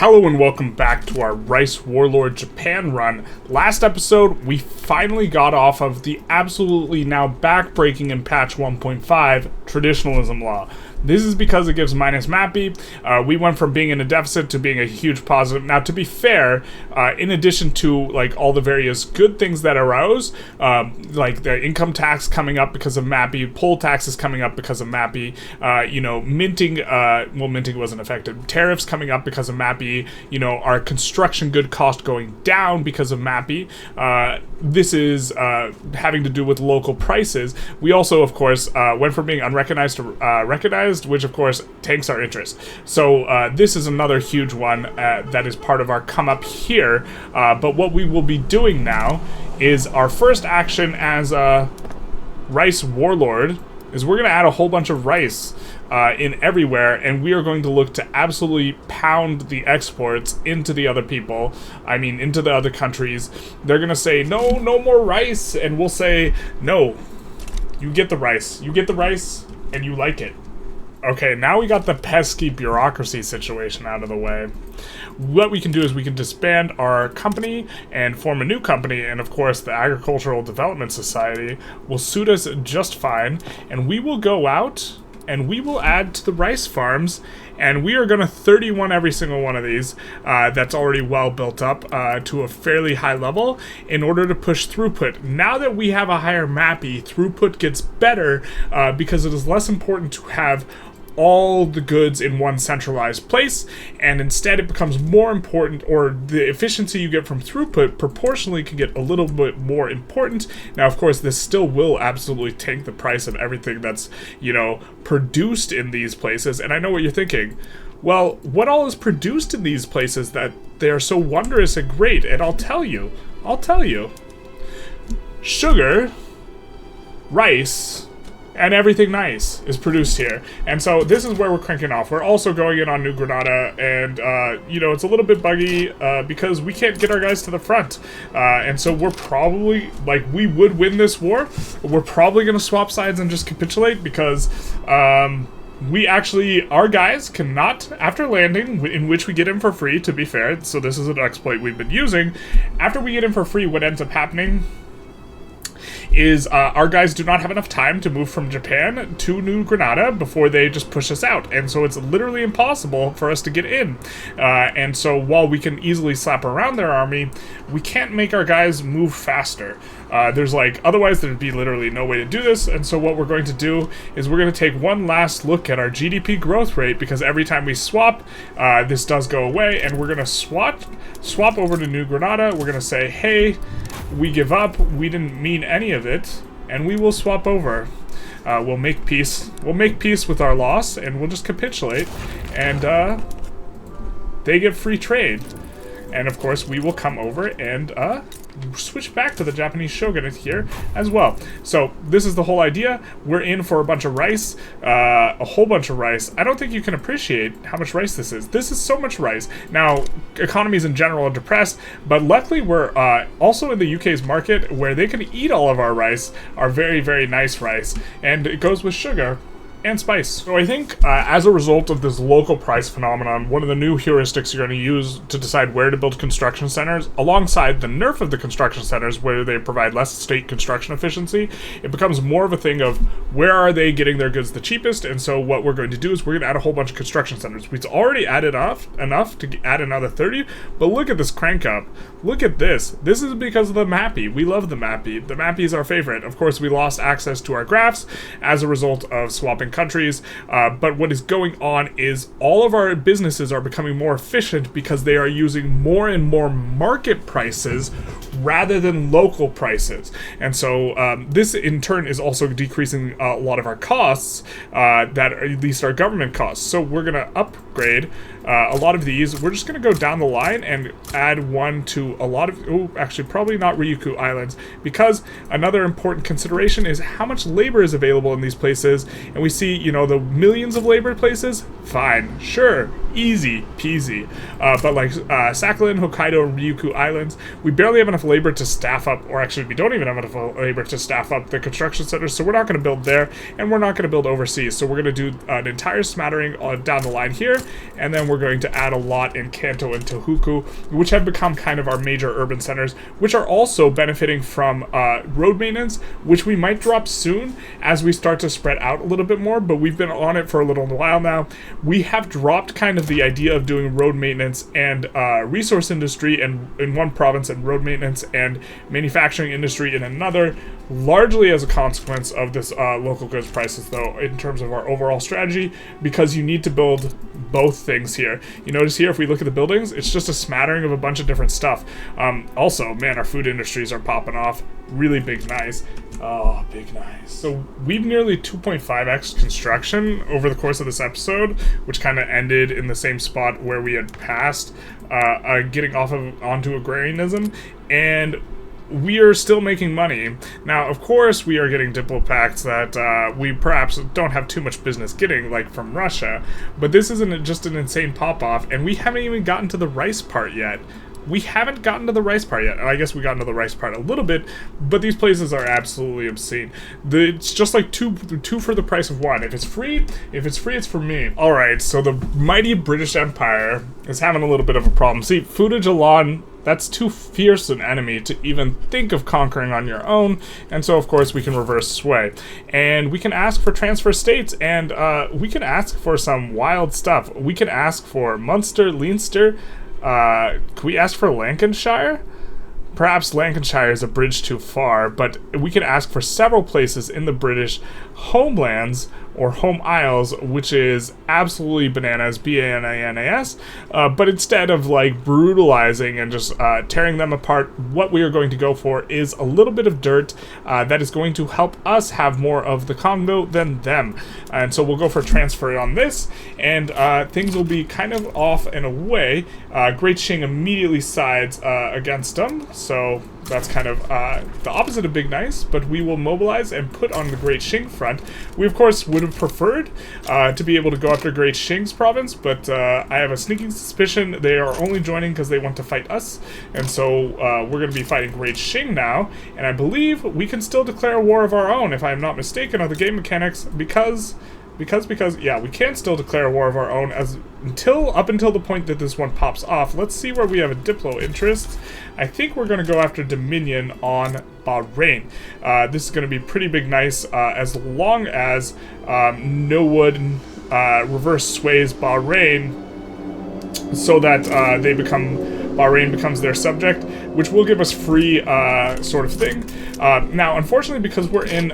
Hello and welcome back to our Rice Warlord Japan run. Last episode, we finally got off of the absolutely now backbreaking in patch 1.5 traditionalism law. This is because it gives minus MAPI. We went from being in a deficit to being a huge positive. Now, to be fair, in addition to like all the various good things that arose, like the income tax coming up because of MAPI, poll taxes coming up because of MAPI, minting wasn't affected. Tariffs coming up because of MAPI, our construction good cost going down because of MAPI. This is having to do with local prices. We also, of course, went from being unrecognized to recognized, which of course tanks our interest. So this is another huge one that is part of our come up here. But what we will be doing now is our first action as a rice warlord is we're going to add a whole bunch of rice in everywhere, and we are going to look to absolutely pound the exports into the other people, into the other countries. They're going to say, no more rice, and we'll say, no, you get the rice, and you like it. Okay, now we got the pesky bureaucracy situation out of the way. What we can do is we can disband our company and form a new company, and of course the Agricultural Development Society will suit us just fine, and we will go out and we will add to the rice farms, and we are going to 31 every single one of these that's already well built up to a fairly high level in order to push throughput. Now that we have a higher MAPI, throughput gets better because it is less important to have all the goods in one centralized place, and instead it becomes more important, or the efficiency you get from throughput proportionally can get a little bit more important. Now, of course, this still will absolutely tank the price of everything that's, produced in these places. And I know what you're thinking. Well, what all is produced in these places that they are so wondrous and great? And I'll tell you. Sugar, rice, and everything nice is produced here. And so this is where we're cranking off. We're also going in on New Granada, and, it's a little bit buggy because we can't get our guys to the front. And so we're probably, we would win this war. We're probably going to swap sides and just capitulate because our guys cannot, after landing, in which we get in for free, to be fair, so this is an exploit we've been using. After we get in for free, what ends up happening is our guys do not have enough time to move from Japan to New Granada before they just push us out, and so it's literally impossible for us to get in. And so while we can easily slap around their army, we can't make our guys move faster. Otherwise there'd be literally no way to do this, and so what we're going to do is we're going to take one last look at our GDP growth rate, because every time we swap, this does go away, and we're going to swap over to New Granada. We're going to say, hey, we give up, we didn't mean any of it, and we will swap over. We'll make peace with our loss, and we'll just capitulate, and they get free trade. And of course we will come over and switch back to the Japanese shogunate here as well. So this is the whole idea. We're in for a bunch of rice, a whole bunch of rice. I don't think you can appreciate how much rice this is. This is so much rice. Now, economies in general are depressed, but luckily we're also in the UK's market where they can eat all of our rice, our very, very nice rice, and it goes with sugar and spice. So I think as a result of this local price phenomenon, one of the new heuristics you're going to use to decide where to build construction centers, alongside the nerf of the construction centers where they provide less state construction efficiency, it becomes more of a thing of where are they getting their goods the cheapest. And so what we're going to do is we're going to add a whole bunch of construction centers. We've already added enough to add another 30, but look at this crank up. Look at this. This is because of the MAPI. We love the MAPI. The MAPI is our favorite. Of course, we lost access to our graphs as a result of swapping countries, but what is going on is all of our businesses are becoming more efficient because they are using more and more market prices rather than local prices. And so this in turn is also decreasing a lot of our costs, that are at least our government costs. So we're going to upgrade a lot of these. We're just going to go down the line and add one to a lot of, actually probably not Ryukyu Islands, because another important consideration is how much labor is available in these places. And we see, the millions of labor places, fine, sure, easy peasy. But like Sakhalin, Hokkaido, and Ryukyu Islands, we barely have enough labor to staff up, or actually we don't even have enough labor to staff up the construction centers, so we're not going to build there, and we're not going to build overseas. So we're going to do an entire smattering down the line here, and then we're going to add a lot in Kanto and Tohoku, which have become kind of our major urban centers, which are also benefiting from road maintenance, which we might drop soon as we start to spread out a little bit more, but we've been on it for a little while now. We have dropped kind of the idea of doing road maintenance and resource industry in one province and road maintenance and manufacturing industry in another, largely as a consequence of this local goods prices, though, in terms of our overall strategy, because you need to build both things here. You notice here, if we look at the buildings, it's just a smattering of a bunch of different stuff. Also, man, our food industries are popping off. Really big nice. Oh, big nice. So we've nearly 2.5x construction over the course of this episode, which kind of ended in the same spot where we had passed getting onto agrarianism, and we are still making money. Now, of course, we are getting diplo pacts that we perhaps don't have too much business getting, like from Russia, but this isn't just an insane pop-off, and we haven't even gotten to the rice part yet. We haven't gotten to the rice part yet. I guess we got into the rice part a little bit, but these places are absolutely obscene. It's just like two for the price of one. If it's free, it's for me. All right, so the mighty British Empire is having a little bit of a problem. See, Fuda Jalan, that's too fierce an enemy to even think of conquering on your own, and so of course we can reverse sway. And we can ask for transfer states, and we can ask for some wild stuff. We can ask for Munster, Leinster. Could we ask for Lancashire? Perhaps Lancashire is a bridge too far, but we can ask for several places in the British homelands or home isles, which is absolutely bananas, B-A-N-A-N-A-S, but instead of like brutalizing and just tearing them apart, what we are going to go for is a little bit of dirt that is going to help us have more of the Congo than them. And so we'll go for transfer on this, and things will be kind of off and away. Great Qing immediately sides against them, so that's kind of the opposite of Big Nice, but we will mobilize and put on the Great Qing front. We, of course, would have preferred to be able to go after Great Qing's province, but I have a sneaking suspicion they are only joining because they want to fight us, and so we're going to be fighting Great Qing now, and I believe we can still declare a war of our own, if I am not mistaken, on the game mechanics, because yeah, we can still declare a war of our own up until the point that this one pops off. Let's see where we have a diplo interest. I think we're going to go after Dominion on Bahrain. This is going to be pretty big nice as long as no one reverse sways Bahrain so that Bahrain becomes their subject, which will give us free sort of thing. Now, unfortunately, because we're in...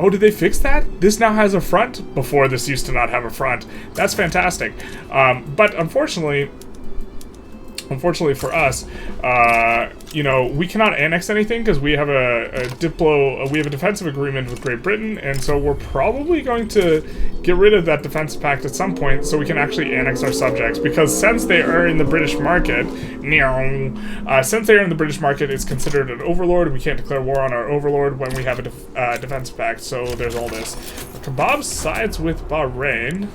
oh, did they fix that? This now has a front? Before, this used to not have a front. That's fantastic. But unfortunately for us, you know, we cannot annex anything because we have a defensive agreement with Great Britain, and so we're probably going to get rid of that defense pact at some point so we can actually annex our subjects, because since they are in the British market, it's considered an overlord. We can't declare war on our overlord when we have a defense pact, so there's all this. Kebab sides with Bahrain.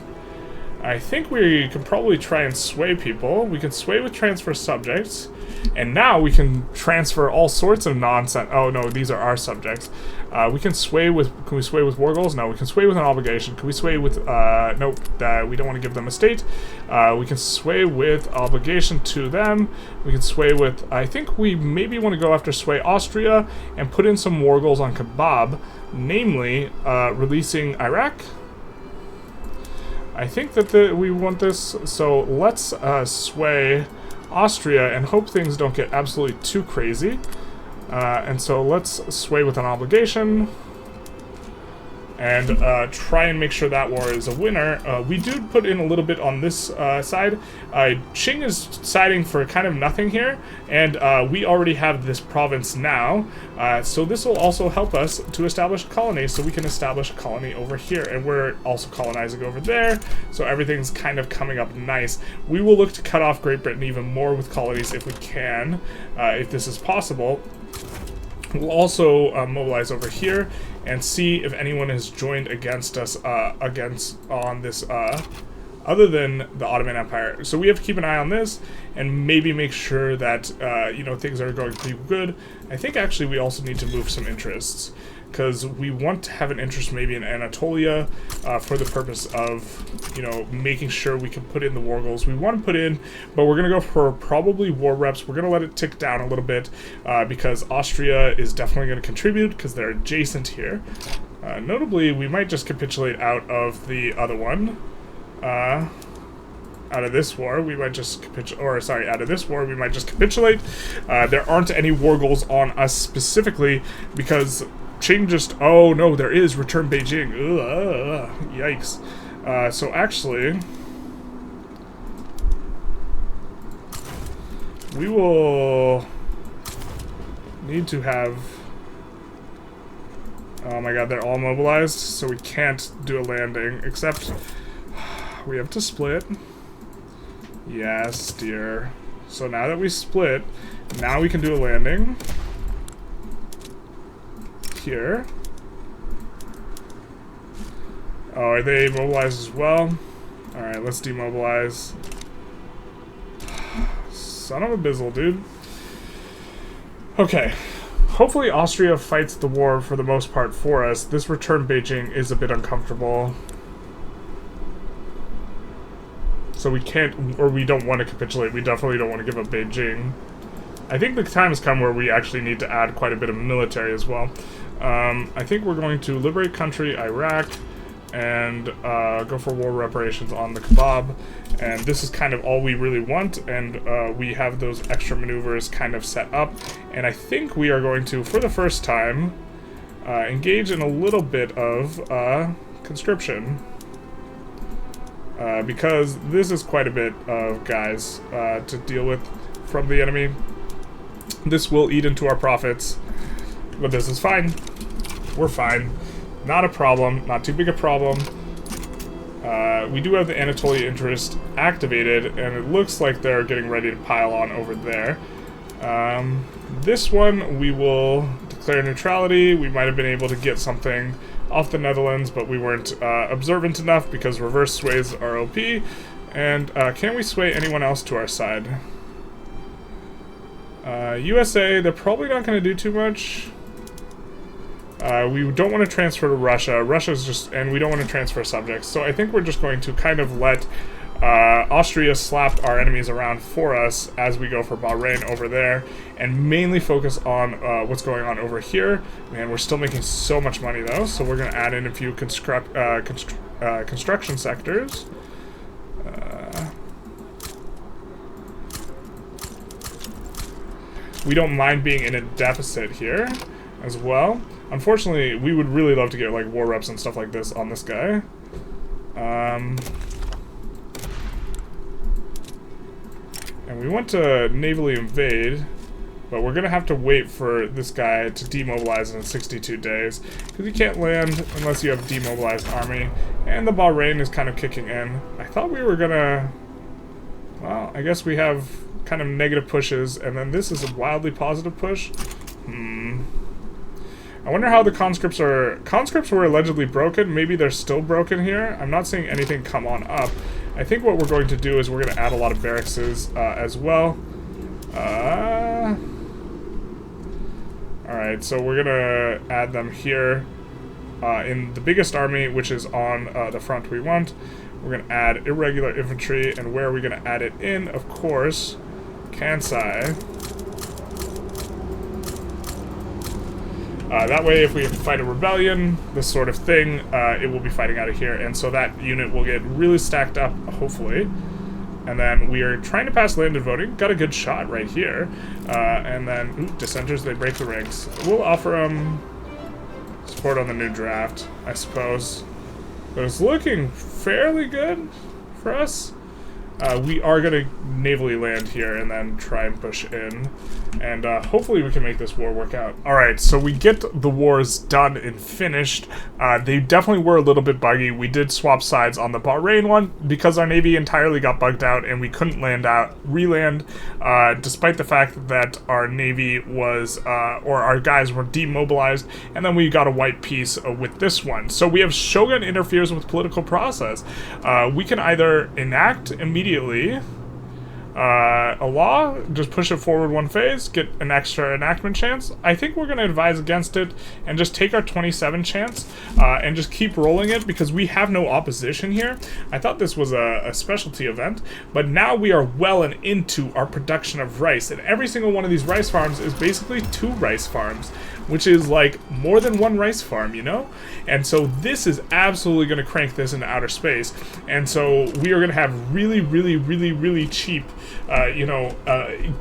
I think we can probably try and sway people. We can sway with transfer subjects, and now we can transfer all sorts of nonsense. Oh no, these are our subjects. We can sway with. Can we sway with war goals? No, we can sway with an obligation. Can we sway with? Nope. We don't want to give them a state. We can sway with obligation to them. We can sway with. I think we maybe want to go after sway Austria and put in some war goals on Kebab, namely releasing Iraq. I think that we want this, so let's sway Austria and hope things don't get absolutely too crazy. And so let's sway with an obligation and try and make sure that war is a winner. We do put in a little bit on this side. Qing is siding for kind of nothing here, and we already have this province now, so this will also help us to establish a colony, so we can establish a colony over here, and we're also colonizing over there, so everything's kind of coming up nice. We will look to cut off Great Britain even more with colonies if we can, if this is possible. We'll also mobilize over here and see if anyone has joined against us on this other than the Ottoman Empire. So we have to keep an eye on this and maybe make sure that you know, things are going pretty good. I think actually we also need to move some interests, because we want to have an interest maybe in Anatolia for the purpose of, you know, making sure we can put in the war goals we want to put in, but we're going to go for probably war reps. We're going to let it tick down a little bit because Austria is definitely going to contribute because they're adjacent here. Notably, we might just capitulate out of the other one. Out of this war, we might just out of this war, we might just capitulate. There aren't any war goals on us specifically because Qing just, oh no, there is return Beijing. Ugh, yikes. So actually, we will need to have, oh my god, they're all mobilized, so we can't do a landing, except we have to split. Yes, dear. So now that we split, now we can do a landing. Here. Oh, are they mobilized as well? Alright, let's demobilize. Son of a bizzle, dude. Okay. Hopefully Austria fights the war for the most part for us. This return Beijing is a bit uncomfortable. So we can't, or we don't want to capitulate. We definitely don't want to give up Beijing. I think the time has come where we actually need to add quite a bit of military as well. I think we're going to liberate country, Iraq, and go for war reparations on the kebab. And this is kind of all we really want, and we have those extra maneuvers kind of set up. And I think we are going to, for the first time, engage in a little bit of conscription. Because this is quite a bit of guys to deal with from the enemy. This will eat into our profits, but this is fine. We're fine. Not a problem. Not too big a problem. We do have the Anatolia interest activated, and it looks like they're getting ready to pile on over there. This one, we will declare neutrality. We might have been able to get something off the Netherlands, but we weren't observant enough because reverse sways are OP. And can we sway anyone else to our side? USA, they're probably not going to do too much. We don't want to transfer to Russia. Russia's just, and we don't want to transfer subjects. So I think we're just going to kind of let Austria slap our enemies around for us as we go for Bahrain over there, and mainly focus on what's going on over here. Man, we're still making so much money though, so we're going to add in a few construction sectors. We don't mind being in a deficit here as well. Unfortunately, we would really love to get like war reps and stuff like this on this guy. And we want to navally invade, but we're going to have to wait for this guy to demobilize in 62 days, because you can't land unless you have a demobilized army, and the Bahrain is kind of kicking in. I thought we were going to, well, I guess we have kind of negative pushes, and then this is a wildly positive push. I wonder how the conscripts are. Conscripts were allegedly broken. Maybe they're still broken here. I'm not seeing anything come on up. I think what we're going to do is we're going to add a lot of barracks as well. Alright, so we're going to add them here in the biggest army, which is on the front we want. We're going to add irregular infantry, and where are we going to add it in? Of course, Kansai. That way, if we fight a rebellion, this sort of thing, it will be fighting out of here, and so that unit will get really stacked up, hopefully. And then we are trying to pass landed voting. Got a good shot right here. And then, ooh, dissenters, they break the ranks. We'll offer them support on the new draft, I suppose. But it's looking fairly good for us. We are going to navally land here and then try and push in. And hopefully we can make this war work out. Alright, so we get the wars done and finished. They definitely were a little bit buggy. We did swap sides on the Bahrain one because our navy entirely got bugged out and we couldn't re-land, despite the fact that our navy was, or our guys were demobilized, and then we got a white peace with this one. So we have Shogun interferes with political process. We can either enact immediately, a law, just push it forward one phase, get an extra enactment chance. I think we're going to advise against it and just take our 27 chance and just keep rolling it because we have no opposition here. I thought this was a specialty event, but now we are well and into our production of rice, and every single one of these rice farms is basically 2 rice farms, which is like more than 1 rice farm, you know? And so this is absolutely going to crank this into outer space, and so we are going to have really cheap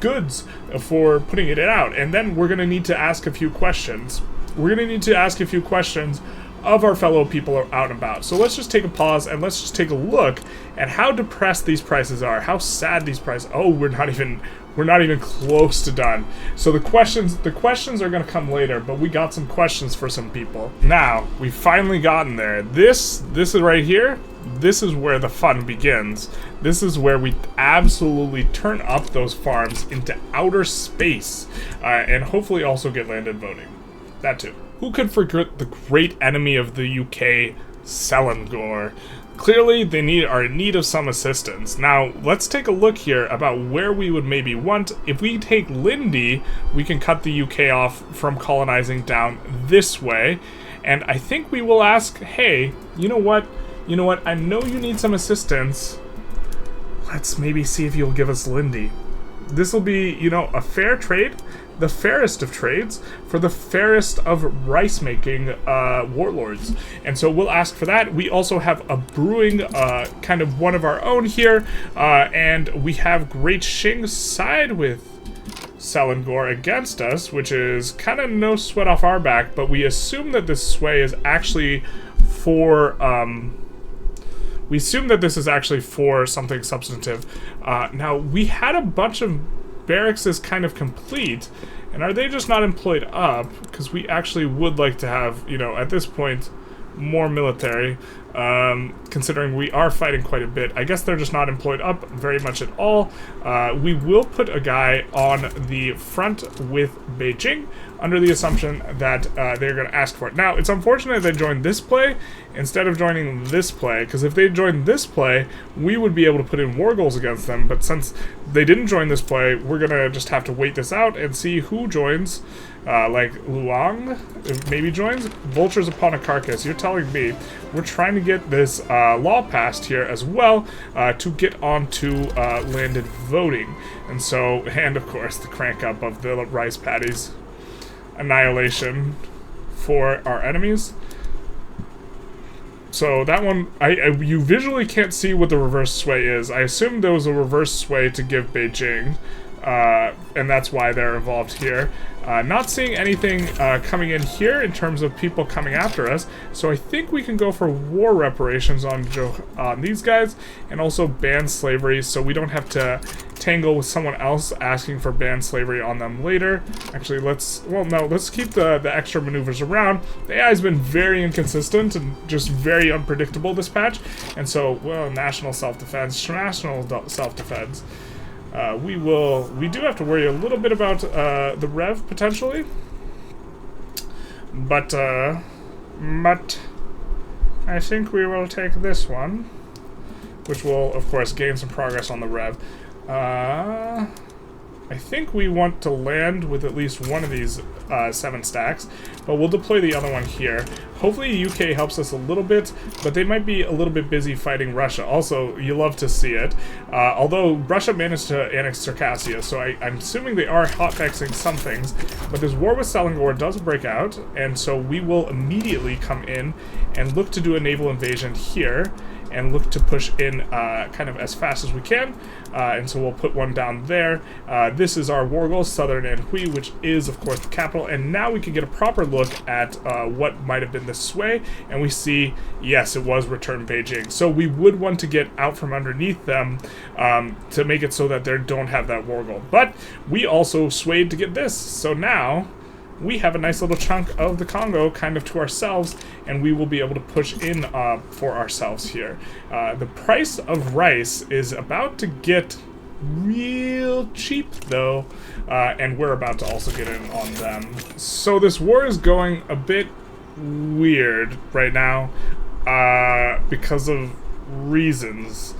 goods for putting it out. And then we're going to need to ask a few questions. We're going to need to ask a few questions of our fellow people out and about. So let's just take a pause and let's just take a look at how depressed these prices are, how sad these prices. Oh, we're not even close to done. So the questions are going to come later, but we got some questions for some people. Now, we've finally gotten there. This is right here. This is where the fun begins. This is where we absolutely turn up those farms into outer space, and hopefully also get landed voting. That too. Who could forget the great enemy of the UK, Selangor? Clearly, they are in need of some assistance. Now, let's take a look here about where we would maybe want. If we take Lindy, we can cut the UK off from colonizing down this way. And I think we will ask, hey, you know what? I know you need some assistance. Let's maybe see if you'll give us Lindy. This will be, a fair trade. The fairest of trades for the fairest of rice-making warlords. And so we'll ask for that. We also have a brewing kind of one of our own here, and we have Great Shing side with Selangor against us, which is kind of no sweat off our back, but we assume that this sway is actually for... we assume that this is actually for something substantive. Now, we had a bunch of barracks is kind of complete, and are they just not employed up? Because we actually would like to have, at this point, more military, considering we are fighting quite a bit. I guess they're just not employed up very much at all. We will put a guy on the front with Beijing under the assumption that they're going to ask for it. Now, it's unfortunate they joined this play instead of joining this play, because if they joined this play, we would be able to put in war goals against them, but since they didn't join this play, we're going to just have to wait this out and see who joins. Like Luang maybe joins. Vultures upon a carcass. You're telling me we're trying to get this law passed here as well to get onto landed voting. And so, and of course, the crank up of the rice paddies. Annihilation for our enemies. So that one, you visually can't see what the reverse sway is. I assume there was a reverse sway to give Beijing, and that's why they're involved here. Not seeing anything coming in here in terms of people coming after us, so I think we can go for war reparations on these guys, and also ban slavery, so we don't have to tangle with someone else asking for ban slavery on them later. Actually, let's keep the extra maneuvers around. The AI has been very inconsistent and just very unpredictable this patch, and so, national self-defense, international self-defense. We do have to worry a little bit about the rev potentially, but I think we will take this one, which will of course gain some progress on the rev. I think we want to land with at least one of these 7 stacks, but we'll deploy the other one here. Hopefully UK helps us a little bit, but they might be a little bit busy fighting Russia. Also, you love to see it. Although Russia managed to annex Circassia, so I'm assuming they are hotfixing some things, but this war with Selangor does break out, and so we will immediately come in and look to do a naval invasion here, and look to push in kind of as fast as we can. And so we'll put one down there. This is our war goal, Southern Anhui, which is, of course, the capital. And now we can get a proper look at what might have been the sway. And we see, yes, it was return Beijing. So we would want to get out from underneath them to make it so that they don't have that war goal. But we also swayed to get this. So now we have a nice little chunk of the Congo kind of to ourselves, and we will be able to push in for ourselves here. The price of rice is about to get real cheap, though, and we're about to also get in on them. So this war is going a bit weird right now because of reasons.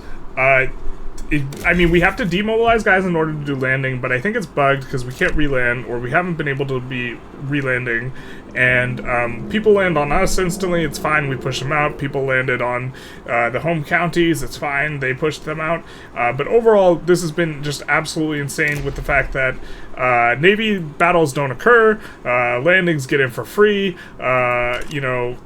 I mean, we have to demobilize guys in order to do landing, but I think it's bugged because we can't re-land, or we haven't been able to be re-landing, and people land on us instantly. It's fine, we push them out. People landed on the home counties. It's fine, they pushed them out. But overall, this has been just absolutely insane with the fact that Navy battles don't occur, landings get in for free, you know,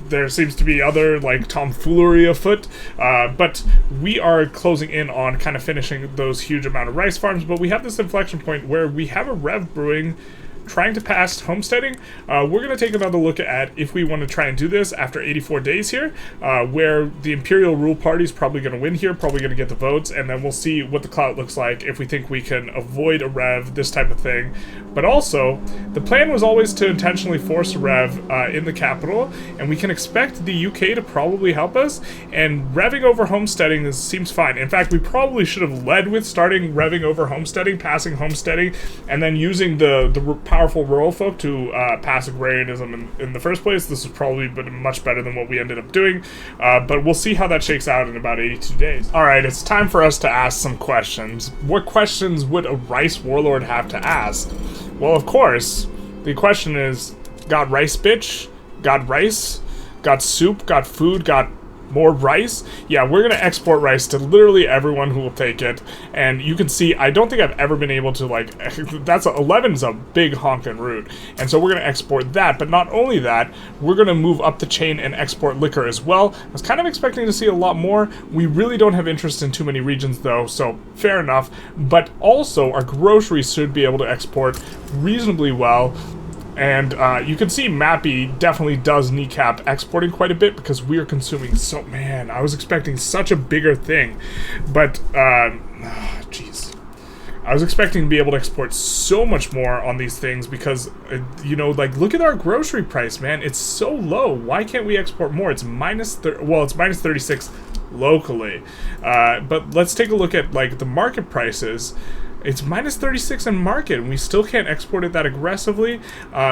there seems to be other, like, tomfoolery afoot, but we are closing in on kind of finishing those huge amount of rice farms, but we have this inflection point where we have a rev brewing trying to pass homesteading. We're going to take another look at if we want to try and do this after 84 days here, where the Imperial Rule Party is probably going to win here, probably going to get the votes, and then we'll see what the clout looks like if we think we can avoid a rev, this type of thing. But also, the plan was always to intentionally force a rev in the capital, and we can expect the UK to probably help us, and revving over homesteading seems fine. In fact, we probably should have led with starting revving over homesteading, passing homesteading, and then using the powerful rural folk to pass agrarianism in the first place. This has probably been much better than what we ended up doing, but we'll see how that shakes out in about 82 days. Alright, it's time for us to ask some questions. What questions would a rice warlord have to ask? Well, of course, the question is, got rice, bitch? Got rice? Got soup? Got food? Got more rice? Yeah, we're gonna export rice to literally everyone who will take it, and you can see I don't think I've ever been able to, like, 11 is a big honkin' route, and so we're gonna export that. But not only that, we're gonna move up the chain and export liquor as well. I was kind of expecting to see a lot more. We really don't have interest in too many regions though, so fair enough. But also our groceries should be able to export reasonably well. And you can see Mappy definitely does kneecap exporting quite a bit because we are consuming so... Man, I was expecting such a bigger thing. But, jeez. I was expecting to be able to export so much more on these things because, you know, like, look at our grocery price, man. It's so low. Why can't we export more? It's minus... well, it's minus 36 locally. But let's take a look at, like, the market prices. It's minus 36 in market, and we still can't export it that aggressively.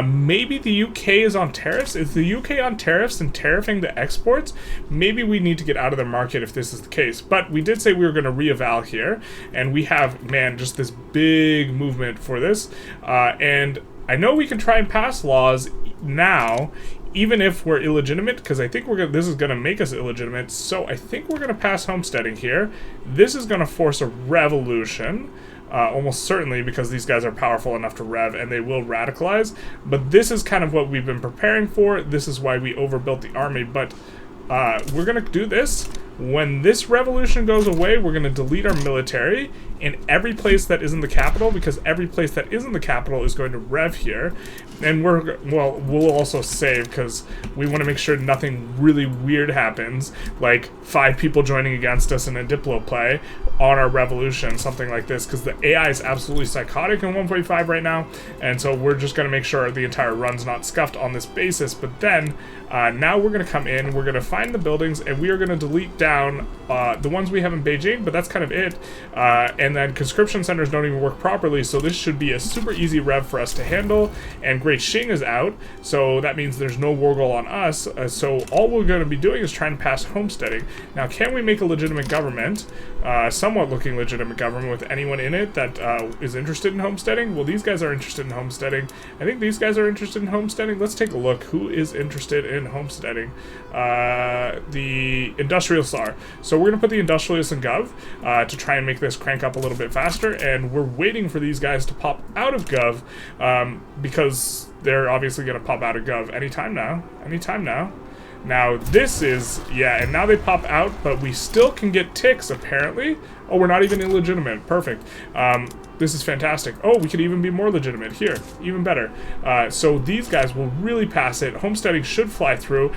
Maybe the UK is on tariffs. Is the UK on tariffs and tariffing the exports? Maybe we need to get out of the market if this is the case. But we did say we were going to re-eval here, and we have, man, just this big movement for this. And I know we can try and pass laws now, even if we're illegitimate, because I think this is gonna make us illegitimate. So I think we're gonna pass homesteading here. This is gonna force a revolution. Almost certainly, because these guys are powerful enough to rev and they will radicalize. But this is kind of what we've been preparing for. This is why we overbuilt the army. But we're going to do this. When this revolution goes away, we're going to delete our military in every place that isn't the capital, because every place that isn't the capital is going to rev here. And we'll also save, because we want to make sure nothing really weird happens, like 5 people joining against us in a Diplo play on our revolution, something like this, because the AI is absolutely psychotic in 1.5 right now, and so we're just going to make sure the entire run's not scuffed on this basis. But then, now we're going to come in, we're going to find the buildings, and we are going to delete down the ones we have in Beijing, but that's kind of it. And then conscription centers don't even work properly, so this should be a super easy rev for us to handle. And Great Qing is out, so that means there's no war goal on us. So all we're going to be doing is trying to pass homesteading. Now, can we make a legitimate government, somewhat looking legitimate government with anyone in it that is interested in homesteading? Well, these guys are interested in homesteading. I think these guys are interested in homesteading. Let's take a look. Who is interested in homesteading? The Industrialists are. So we're going to put the Industrialists in Gov to try and make this crank up a little bit faster, and we're waiting for these guys to pop out of Gov because they're obviously going to pop out of Gov anytime now. Anytime now. Now this is, yeah, and now they pop out, but we still can get ticks apparently. Oh, we're not even illegitimate. Perfect. This is fantastic. Oh, we could even be more legitimate here. Even better. So these guys will really pass it. Homesteading should fly through.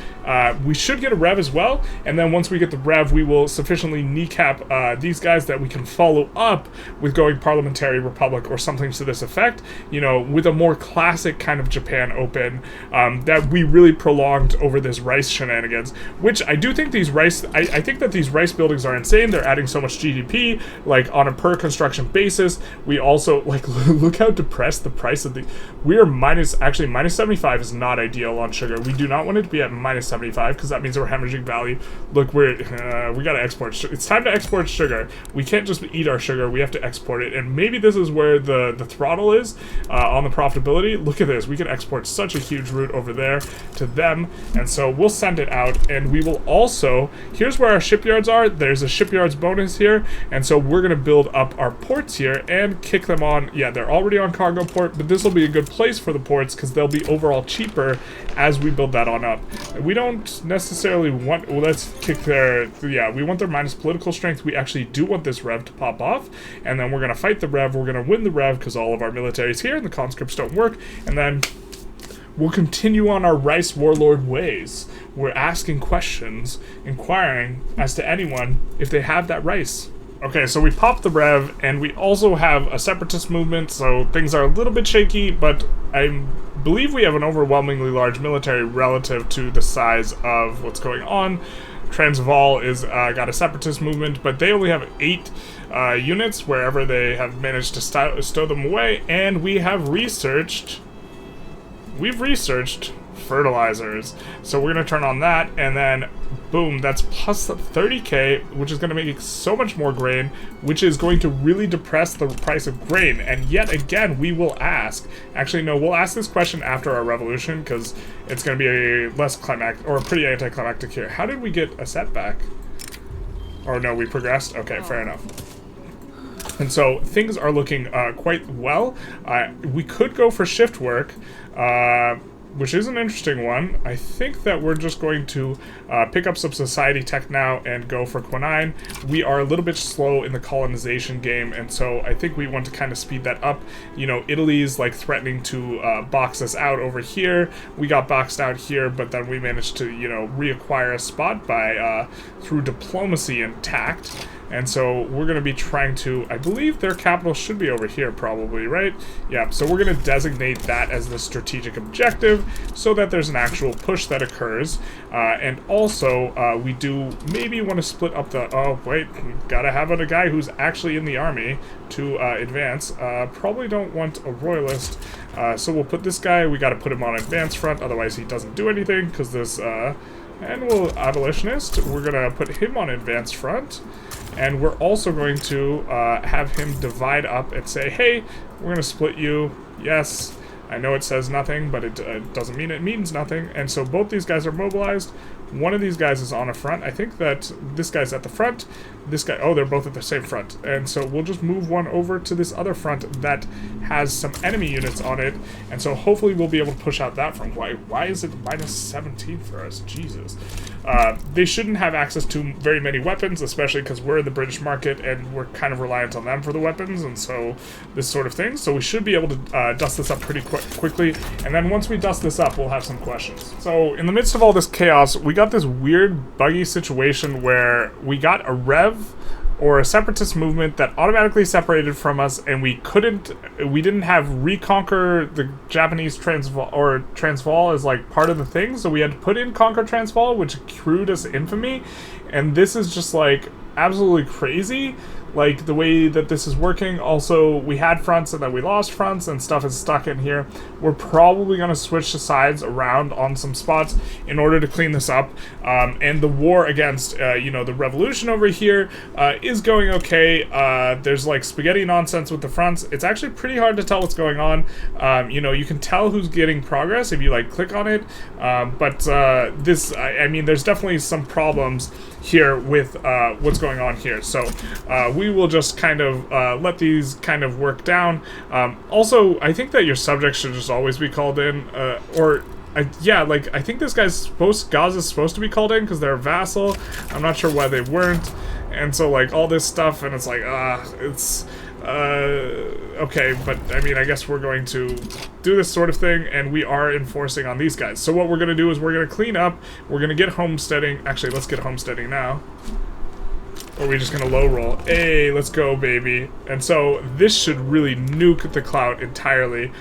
We should get a rev as well. And then once we get the rev, we will sufficiently kneecap these guys that we can follow up with going parliamentary republic or something to this effect. You know, with a more classic kind of Japan open that we really prolonged over this rice shenanigans. Which I do think these rice... I think that these rice buildings are insane. They're adding so much GDP. free, like on a per construction basis. We also, like, look how depressed the price of the, we are minus 75 is not ideal on sugar. We do not want it to be at minus 75 because that means we're hemorrhaging value. Look, we gotta export, it's time to export sugar. We can't just eat our sugar, we have to export it, and maybe this is where the throttle is on the profitability. Look at this, we can export such a huge route over there to them, and so we'll send it out, and we will also, here's where our shipyards are. There's a shipyards bonus here, and so we're gonna build up our ports here and kick them on. Yeah, they're already on cargo port, but this will be a good place for the ports because they'll be overall cheaper as we build that on up. We don't necessarily want, well, let's kick their, yeah, we want their minus political strength. We actually do want this rev to pop off, and then we're gonna fight the rev. We're gonna win the rev because all of our military is here and the conscripts don't work, and then we'll continue on our rice warlord ways. We're asking questions, inquiring as to anyone if they have that rice. Okay, so we popped the rev, and we also have a separatist movement, so things are a little bit shaky, but I believe we have an overwhelmingly large military relative to the size of what's going on. Transvaal is got a separatist movement, but they only have 8 units wherever they have managed to stow them away, and we have researched... We've researched fertilizers, so we're going to turn on that, and then boom, that's plus 30k, which is going to make so much more grain, which is going to really depress the price of grain. And yet again, we will ask, actually no, we'll ask this question after our revolution, because it's going to be a less climactic, or a pretty anticlimactic here. How did we get a setback? Or no, we progressed? Okay, fair enough. And so things are looking quite well. We could go for shift work, which is an interesting one. I think that we're just going to pick up some society tech now and go for Quinine. We are a little bit slow in the colonization game, and so I think we want to kind of speed that up. You know, Italy's like threatening to box us out over here. We got boxed out here, but then we managed to, you know, reacquire a spot by through diplomacy and tact. And so we're going to be trying to, I believe their capital should be over here probably, right? Yeah, so we're going to designate that as the strategic objective so that there's an actual push that occurs. And also, we do maybe want to split up the, oh, wait, gotta have a guy who's actually in the army to advance. Probably don't want a royalist. So we'll put this guy, we got to put him on advance front, otherwise he doesn't do anything because this... and we'll abolitionist, we're going to put him on advanced front. And we're also going to have him divide up and say, hey, we're going to split you. Yes, I know it says nothing, but it doesn't mean it means nothing. And so both these guys are mobilized. One of these guys is on a front. I think that this guy's at the front. This guy, oh, they're both at the same front. And so we'll just move one over to this other front that has some enemy units on it. And so hopefully we'll be able to push out that front. Why is it minus 17 for us? Jesus. They shouldn't have access to very many weapons, especially because we're in the British market and we're kind of reliant on them for the weapons, and so this sort of thing. So we should be able to dust this up pretty quickly, and then once we dust this up, we'll have some questions. So in the midst of all this chaos, we got this weird, buggy situation where we got a rev or a separatist movement that automatically separated from us, and we didn't have reconquer the Japanese Transvaal, or Transvaal is like part of the thing, so we had to put in conquer Transvaal, which accrued us infamy, and this is just like absolutely crazy. Like, the way that this is working. Also, we had fronts and then we lost fronts and stuff is stuck in here. We're probably going to switch the sides around on some spots in order to clean this up. And the war against, you know, the revolution over here is going okay. There's, like, spaghetti nonsense with the fronts. It's actually pretty hard to tell what's going on. You know, you can tell who's getting progress if you, like, click on it. But I mean, there's definitely some problems here with what's going on here. So we will just kind of let these kind of work down. Also, I think that your subjects should just always be called in, yeah, like, I think this guy's Gaza's supposed to be called in because they're a vassal. I'm not sure why they weren't. And so, like, all this stuff, and it's like, it's... okay, but I mean, I guess we're going to do this sort of thing, and we are enforcing on these guys. So what we're going to do is we're going to clean up, we're going to get homesteading. Actually, let's get homesteading now. Or are we just gonna low roll? Hey, let's go, baby. And so this should really nuke the clout entirely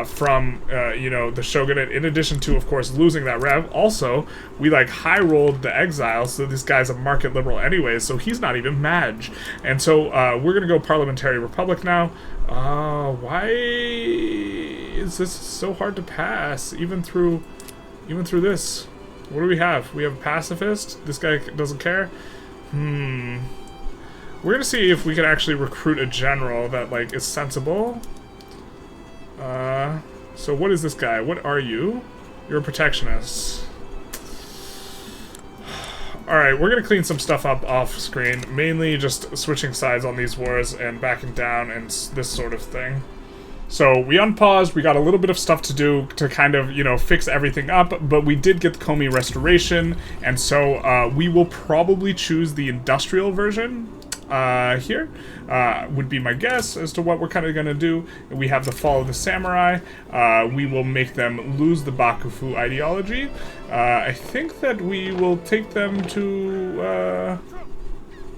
from, you know, the Shogunate, in addition to, of course, losing that rev. Also, we, like, high-rolled the exile, so this guy's a market liberal anyways, so he's not even Maj. And so we're gonna go Parliamentary Republic now. Why is this so hard to pass, even through this? What do we have? We have a pacifist? This guy doesn't care? We're gonna see if we can actually recruit a general that, like, is sensible. So what is this guy? What are you? You're a protectionist. Alright, we're gonna clean some stuff up off screen. Mainly just switching sides on these wars and backing down and this sort of thing. So we unpaused, we got a little bit of stuff to do to kind of, you know, fix everything up, but we did get the Comey Restoration, and so we will probably choose the industrial version here, would be my guess as to what we're kind of going to do. We have the Fall of the Samurai. We will make them lose the Bakufu ideology. I think that we will take them to...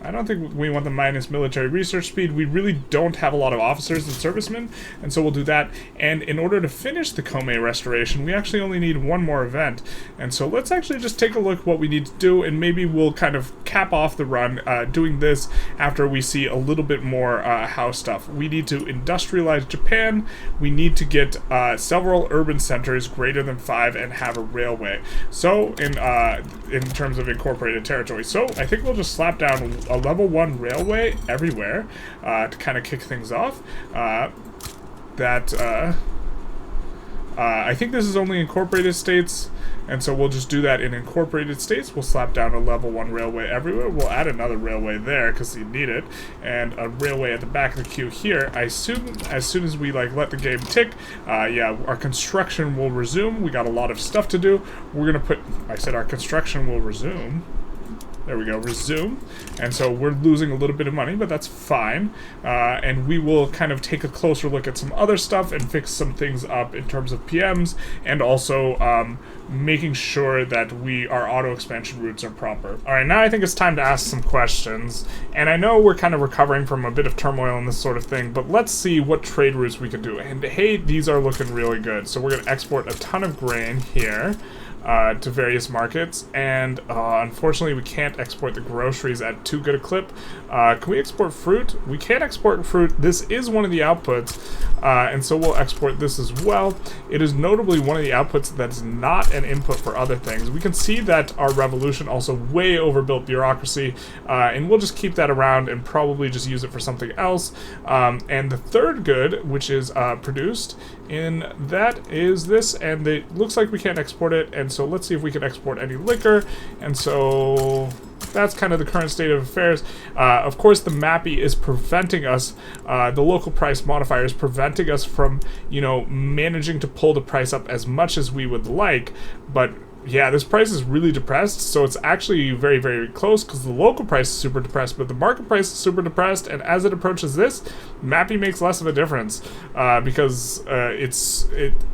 I don't think we want the minus military research speed. We really don't have a lot of officers and servicemen, and so we'll do that. And in order to finish the Comey Restoration, we actually only need one more event. And so let's actually just take a look at what we need to do, and maybe we'll kind of cap off the run doing this after we see a little bit more house stuff. We need to industrialize Japan. We need to get several urban centers greater than 5 and have a railway. So in terms of incorporated territory. So I think we'll just slap down a level 1 railway everywhere to kind of kick things off. I think this is only incorporated states, and so we'll just do that in incorporated states. We'll slap down a level 1 railway everywhere. We'll add another railway there because you need it, and a railway at the back of the queue here. I assume as soon as we, like, let the game tick, yeah, our construction will resume. We got a lot of stuff to do. We're gonna put, I said our construction will resume. There we go, resume. And so we're losing a little bit of money, but that's fine. And we will kind of take a closer look at some other stuff and fix some things up in terms of PMs, and also making sure that our auto expansion routes are proper. All right, now I think it's time to ask some questions. And I know we're kind of recovering from a bit of turmoil and this sort of thing, but let's see what trade routes we can do. And hey, these are looking really good. So we're gonna export a ton of grain here. To various markets, and unfortunately we can't export the groceries at too good a clip. Can we export fruit? We can't export fruit. This is one of the outputs, and so we'll export this as well. It is notably one of the outputs that's not an input for other things. We can see that our revolution also way overbuilt bureaucracy, and we'll just keep that around and probably just use it for something else. And the third good, which is produced in that, is this, and it looks like we can't export it, and so let's see if we can export any liquor. And so that's kind of the current state of affairs. Of course, the MAPI is preventing us, the local price modifier is preventing us from, you know, managing to pull the price up as much as we would like, but yeah, this price is really depressed, so it's actually very, very close because the local price is super depressed, but the market price is super depressed, and as it approaches this, MAPI makes less of a difference because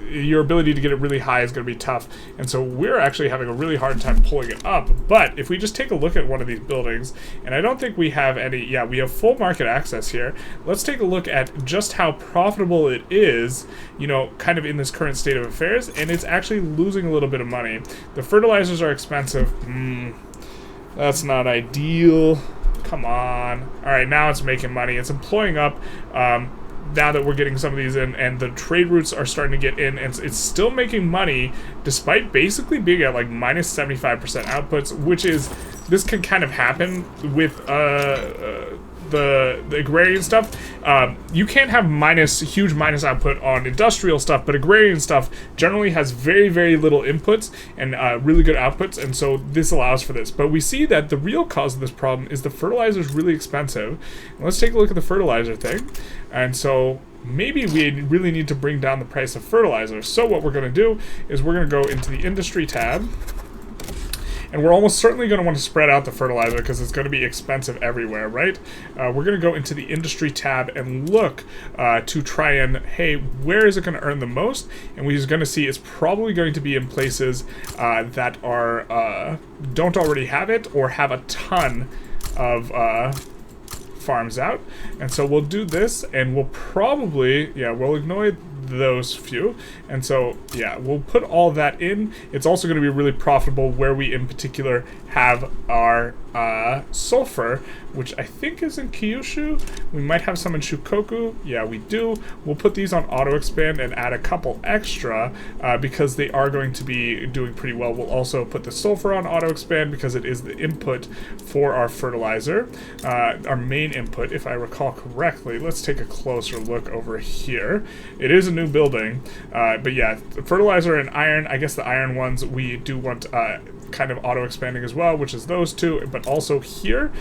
your ability to get it really high is going to be tough, and so we're actually having a really hard time pulling it up. But if we just take a look at one of these buildings, and I don't think we have any, yeah, we have full market access here. Let's take a look at just how profitable it is, you know, kind of in this current state of affairs, and it's actually losing a little bit of money. The fertilizers are expensive. That's not ideal. Come on. Alright, now it's making money. It's employing up now that we're getting some of these in, and the trade routes are starting to get in, and it's still making money despite basically being at like minus 75% outputs, which is, this can kind of happen with the agrarian stuff. You can't have huge minus output on industrial stuff, but agrarian stuff generally has very, very little inputs and really good outputs, and so this allows for this. But we see that the real cause of this problem is the fertilizer is really expensive. Let's take a look at the fertilizer thing. And so maybe we really need to bring down the price of fertilizer. So what we're going to do is we're going to go into the industry tab, and we're almost certainly going to want to spread out the fertilizer because it's going to be expensive everywhere, right? We're going to go into the industry tab and look to try and, hey, where is it going to earn the most? And we're going to see it's probably going to be in places that are don't already have it or have a ton of farms out. And so we'll do this, and we'll probably, we'll ignore those few. And so, we'll put all that in. It's also going to be really profitable where we in particular have our sulfur, which I think is in Kyushu. We might have some in Shukoku. Yeah, we do. We'll put these on auto expand and add a couple extra because they are going to be doing pretty well. We'll also put the sulfur on auto expand because it is the input for our fertilizer, our main input, if I recall correctly. Let's take a closer look over here. It is a new building, but yeah, fertilizer and iron. I guess the iron ones we do want kind of auto expanding as well, which is those two, but also here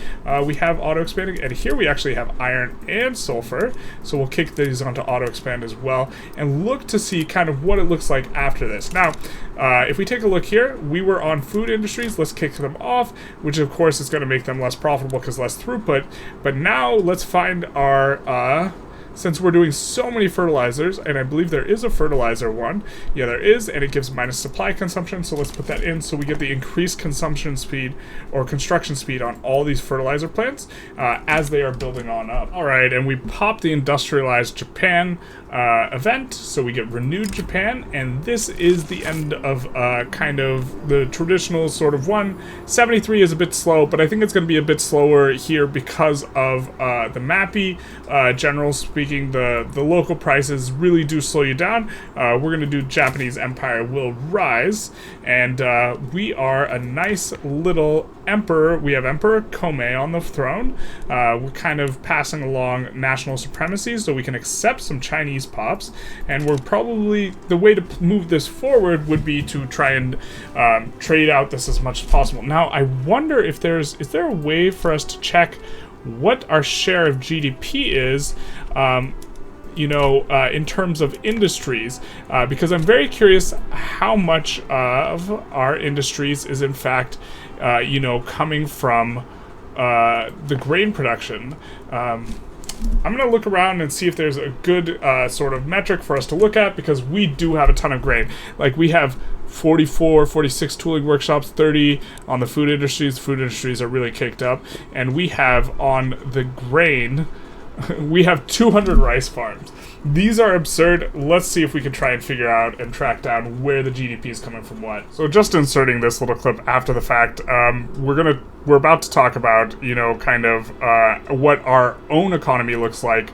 we have auto expanding, and here we actually have iron and sulfur, so we'll kick these onto auto expand as well and look to see kind of what it looks like after this. Now if we take a look here, we were on food industries. Let's kick them off, which of course is going to make them less profitable because less throughput. But now let's find our since we're doing so many fertilizers, and I believe there is a fertilizer one. Yeah, there is, and it gives minus supply consumption, so let's put that in so we get the increased consumption speed or construction speed on all these fertilizer plants as they are building on up. Alright, and we pop the industrialized Japan event, so we get renewed Japan, and this is the end of kind of the traditional sort of one. 73 is a bit slow, but I think it's going to be a bit slower here because of the MAPI. General speaking, the local prices really do slow you down. We're going to do Japanese Empire will rise, and we are a nice little emperor. We have Emperor Komei on the throne. We're kind of passing along national supremacy so we can accept some Chinese pops, and we're probably, the way to move this forward would be to try and trade out this as much as possible. Now I wonder if is there a way for us to check what our share of GDP is, in terms of industries, because I'm very curious how much of our industries is in fact, coming from the grain production. I'm going to look around and see if there's a good sort of metric for us to look at, because we do have a ton of grain. Like, we have 44, 46 tooling workshops, 30 on the food industries. The food industries are really kicked up. And we have on the grain, we have 200 rice farms. These are absurd. Let's see if we can try and figure out and track down where the GDP is coming from what. So just inserting this little clip after the fact, we're about to talk about, kind of what our own economy looks like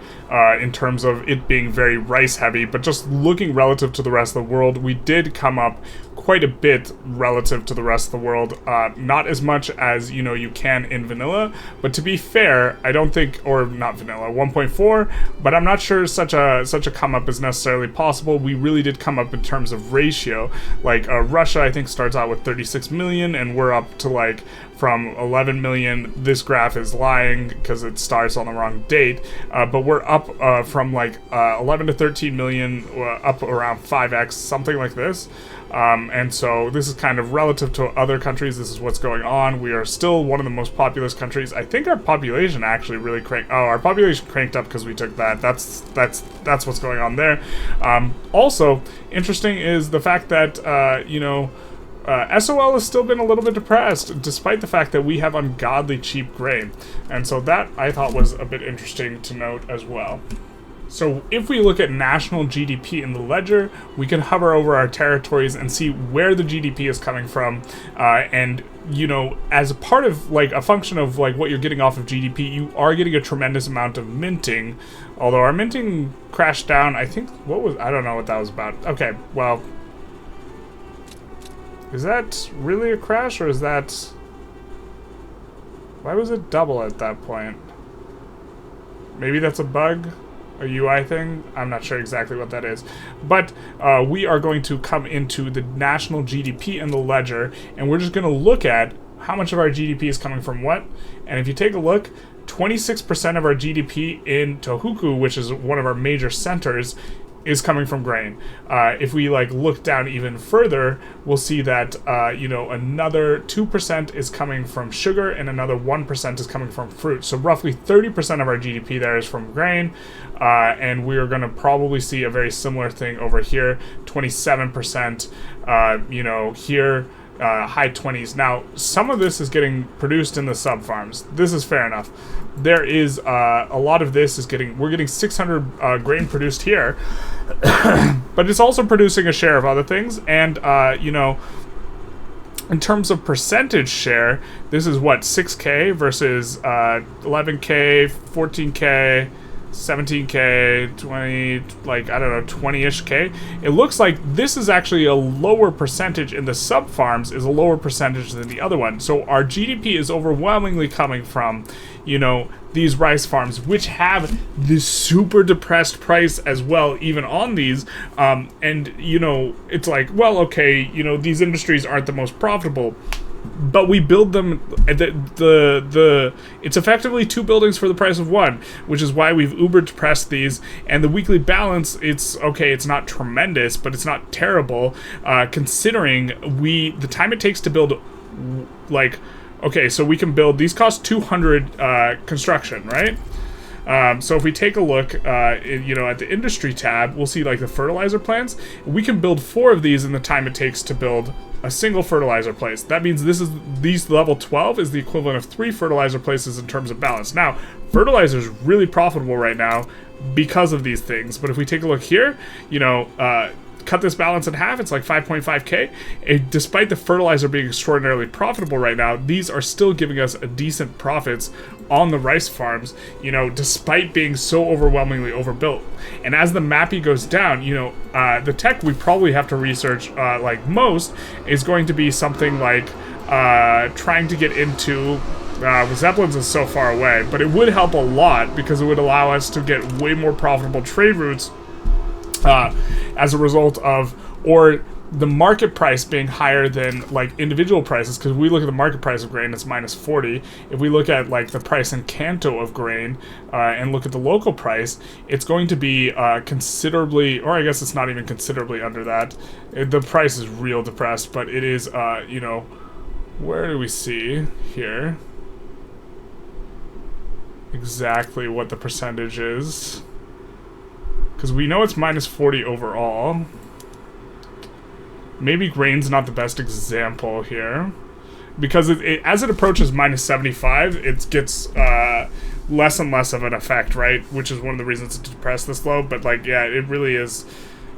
in terms of it being very rice heavy, but just looking relative to the rest of the world, we did come up quite a bit relative to the rest of the world. Not as much as, you can in vanilla, but to be fair, I don't think, or not vanilla, 1.4, but I'm not sure such a come up is necessarily possible. We really did come up in terms of ratio. Like Russia, I think, starts out with 36 million, and we're up to from 11 million. This graph is lying because it starts on the wrong date, but we're up from 11 to 13 million, up around 5x, something like this. And so this is kind of relative to other countries. This is what's going on. We are still one of the most populous countries. I think our population actually really our population cranked up because we took that. That's what's going on there. Also interesting is the fact that SOL has still been a little bit depressed, despite the fact that we have ungodly cheap grain. And so that I thought was a bit interesting to note as well. So if we look at national GDP in the ledger, we can hover over our territories and see where the GDP is coming from. And, as a part of, a function of, what you're getting off of GDP, you are getting a tremendous amount of minting. Although our minting crashed down, I think, I don't know what that was about. Okay, well, is that really a crash, or is that... Why was it double at that point? Maybe that's a bug? A UI thing? I'm not sure exactly what that is. But we are going to come into the national GDP in the ledger, and we're just going to look at how much of our GDP is coming from what. And if you take a look, 26% of our GDP in Tohoku, which is one of our major centers, is coming from grain. If we look down even further, we'll see that another 2% is coming from sugar, and another 1% is coming from fruit. So roughly 30% of our GDP there is from grain, and we are going to probably see a very similar thing over here. 27%, here. high 20s. Now, some of this is getting produced in the sub farms. This is fair enough. There is a lot of this is we're getting 600 grain produced here, but it's also producing a share of other things. And you know, in terms of percentage share, this is what, 6K versus 11K, 14K, 17K, 20, like, I don't know, 20-ish K. It looks like this is actually a lower percentage in the sub-farms, is a lower percentage than the other one. So our GDP is overwhelmingly coming from, you know, these rice farms, which have this super depressed price as well, even on these. And, you know, it's like, well, okay, you know, these industries aren't the most profitable, but we build them, it's effectively 2 buildings for the price of 1, which is why we've uber depressed these. And the weekly balance, it's okay, it's not tremendous, but it's not terrible, considering the time it takes to build, like, okay, so we can build, these cost 200 construction, right? So if we take a look, you know, at the industry tab, we'll see like the fertilizer plants. We can build 4 of these in the time it takes to build a single fertilizer place. That means these level 12 is the equivalent of 3 fertilizer places in terms of balance. Now, fertilizer is really profitable right now because of these things. But if we take a look here, you know, cut this balance in half, it's like 5.5K. Despite the fertilizer being extraordinarily profitable right now, these are still giving us a decent profits on the rice farms, you know, despite being so overwhelmingly overbuilt. And as the MAPI goes down, you know, the tech we probably have to research, like most, is going to be something like trying to get into Zeppelins is so far away, but it would help a lot because it would allow us to get way more profitable trade routes as a result of, or the market price being higher than like individual prices, because we look at the market price of grain, it's minus 40. If we look at like the price in Kanto of grain and look at the local price, it's going to be considerably, or I guess it's not even considerably under that. The price is real depressed, but it is, you know, where do we see here exactly what the percentage is? Because we know it's minus 40 overall. Maybe grain's not the best example here. Because as it approaches minus 75, it gets less and less of an effect, right? Which is one of the reasons to depress this low. But, like, yeah, it really is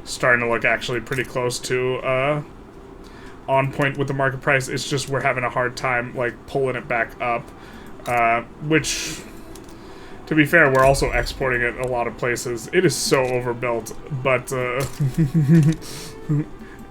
starting to look actually pretty close to on point with the market price. It's just we're having a hard time, like, pulling it back up. Which... to be fair, we're also exporting it a lot of places. It is so overbuilt, but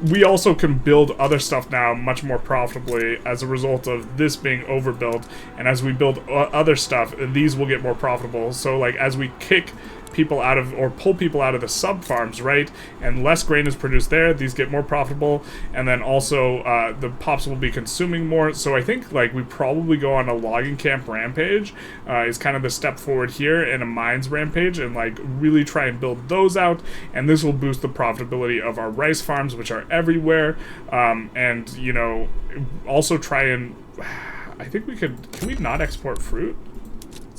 we also can build other stuff now much more profitably as a result of this being overbuilt. And as we build other stuff, these will get more profitable. So, like, as we kick people out of, or pull people out of the sub farms, right, and less grain is produced there, these get more profitable, and then also the pops will be consuming more. So I think, like, we probably go on a logging camp rampage is kind of the step forward here, and a mines rampage, and like really try and build those out, and this will boost the profitability of our rice farms, which are everywhere. And, you know, also try and, I think we can we not export fruit?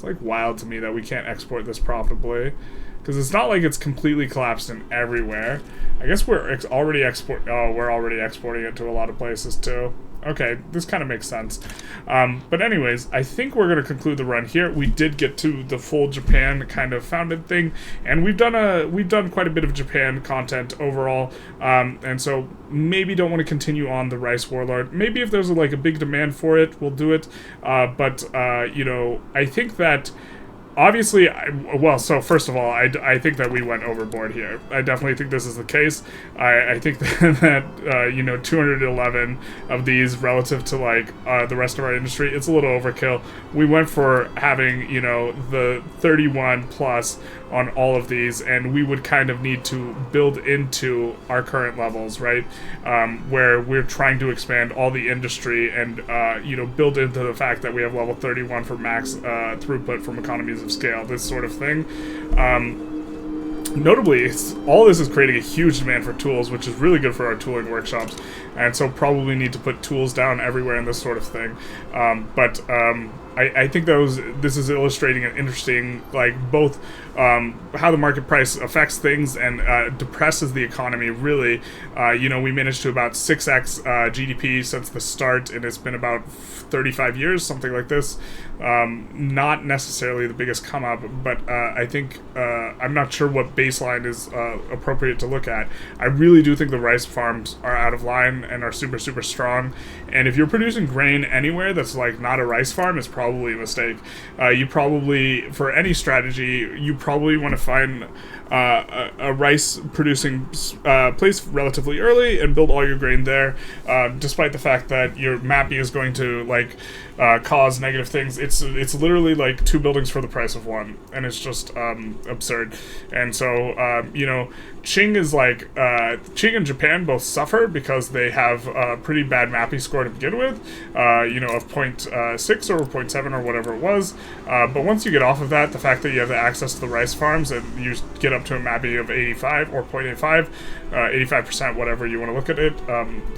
Like wild to me that we can't export this profitably, because it's not like it's completely collapsed in everywhere. I guess we're already exporting it to a lot of places too. Okay, this kind of makes sense. But anyways, I think we're going to conclude the run here. We did get to the full Japan kind of founded thing, and we've done quite a bit of Japan content overall. And so maybe don't want to continue on the Rice Warlord. Maybe if there's like a big demand for it, we'll do it. But you know, I think that obviously, well, so first of all, I think that we went overboard here. I definitely think this is the case. I think that you know, 211 of these relative to, like, the rest of our industry, it's a little overkill. We went for having, you know, the 31 plus on all of these, and we would kind of need to build into our current levels, right? Where we're trying to expand all the industry and, you know, build into the fact that we have level 31 for max throughput from economies of scale, this sort of thing. Notably, all this is creating a huge demand for tools, which is really good for our tooling workshops, and so probably need to put tools down everywhere in this sort of thing. I think this is illustrating an interesting, like, both how the market price affects things and depresses the economy, really. We managed to about 6x GDP since the start, and it's been about 35 years, something like this. Not necessarily the biggest come up, but I think I'm not sure what baseline is appropriate to look at. I really do think the rice farms are out of line and are super, super strong. And if you're producing grain anywhere that's like not a rice farm, it's probably a mistake. You probably, for any strategy, you probably want to find a rice producing place relatively early and build all your grain there, despite the fact that your mapping is going to cause negative things. It's literally like 2 buildings for the price of 1, and it's just absurd. And so Qing is Qing and Japan both suffer because they have a pretty bad mapping score to begin with, of 0.6 or 0.7 or whatever it was. But once you get off of that, the fact that you have the access to the rice farms and you get up to a mapping of 85 or 0.85, 85%, whatever you want to look at it,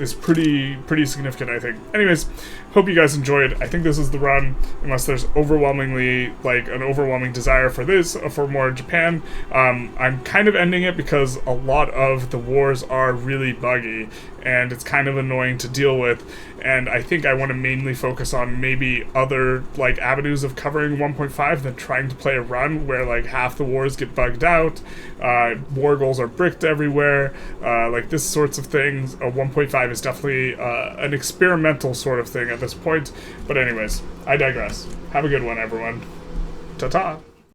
is pretty significant, I think. Anyways, hope you guys enjoyed. I think this is the run, unless there's overwhelmingly an overwhelming desire for more Japan. I'm kind of ending it because a lot of the wars are really buggy and it's kind of annoying to deal with, and I think I want to mainly focus on maybe other avenues of covering 1.5 than trying to play a run where half the wars get bugged out, war goals are bricked everywhere, this sorts of things. A 1.5 is definitely an experimental sort of thing at this point. But anyways, I digress. Have a good one, everyone. Ta-ta.